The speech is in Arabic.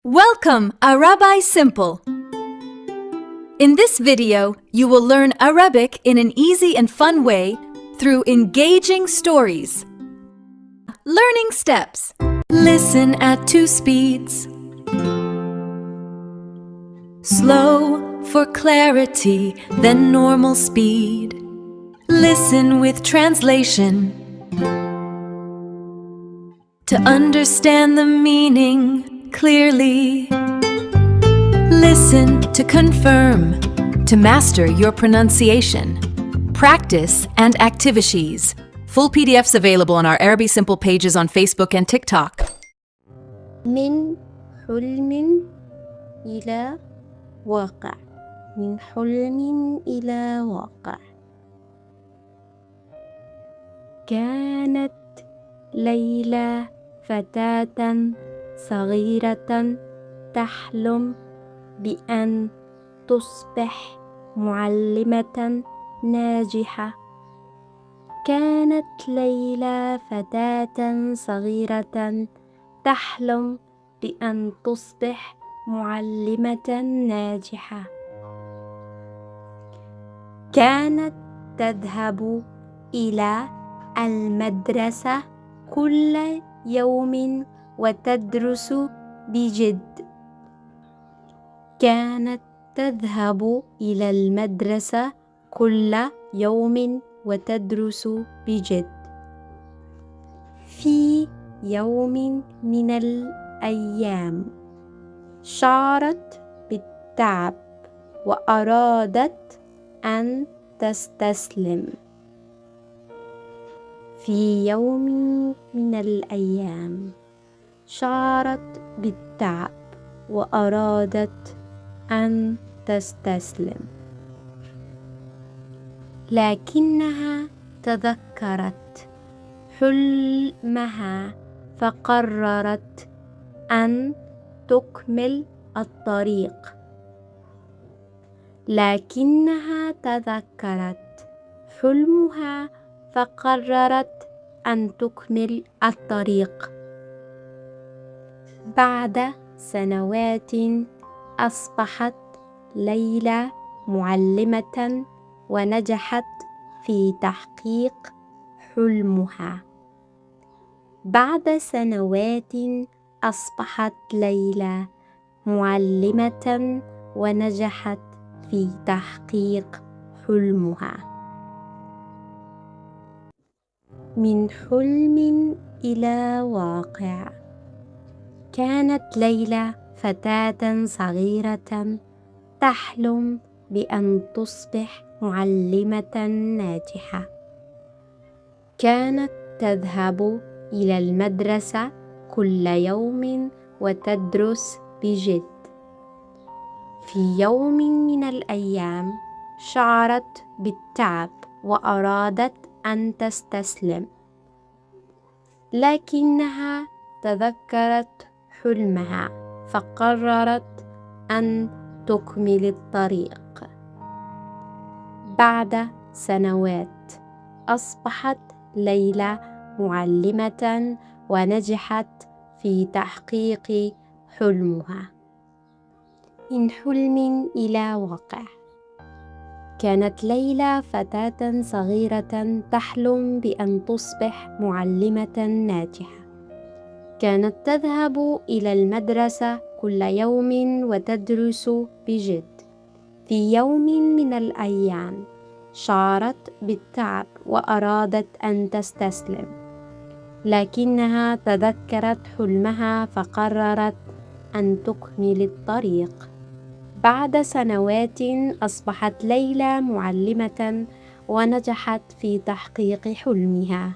Welcome, Arabic Simple! In this video, you will learn Arabic in an easy and fun way through engaging stories. Learning steps. Listen at 2 speeds. Slow for clarity, then normal speed. Listen with translation to understand the meaning clearly. Listen to confirm, to master your pronunciation. Practice and activities. Full PDFs available on our Arabic Simple pages on Facebook and TikTok. من حلم إلى واقع. من حلم إلى واقع. كانت ليلى فتاة صغيرة تحلم بأن تصبح معلمة ناجحة. كانت ليلى فتاة صغيرة تحلم بأن تصبح معلمة ناجحة. كانت تذهب إلى المدرسة كل يوم وتدرس بجد. كانت تذهب إلى المدرسة كل يوم وتدرس بجد. في يوم من الأيام شعرت بالتعب وأرادت أن تستسلم. في يوم من الأيام شعرت بالتعب وأرادت أن تستسلم، لكنها تذكرت حلمها فقررت أن تكمل الطريق. لكنها تذكرت حلمها فقررت أن تكمل الطريق. بعد سنوات أصبحت ليلى معلمة ونجحت في تحقيق حلمها. بعد سنوات أصبحت ليلى معلمة ونجحت في تحقيق حلمها. من حلم إلى واقع. كانت ليلى فتاة صغيرة تحلم بأن تصبح معلمة ناجحة. كانت تذهب إلى المدرسة كل يوم وتدرس بجد. في يوم من الأيام شعرت بالتعب وأرادت أن تستسلم، لكنها تذكرت حلمها فقررت أن تكمل الطريق. بعد سنوات أصبحت ليلى معلمة ونجحت في تحقيق حلمها. من حلم إلى واقع. كانت ليلى فتاة صغيرة تحلم بأن تصبح معلمة ناجحة. كانت تذهب إلى المدرسة كل يوم وتدرس بجد. في يوم من الأيام شعرت بالتعب وأرادت أن تستسلم، لكنها تذكرت حلمها فقررت أن تكمل الطريق. بعد سنوات أصبحت ليلى معلمة ونجحت في تحقيق حلمها.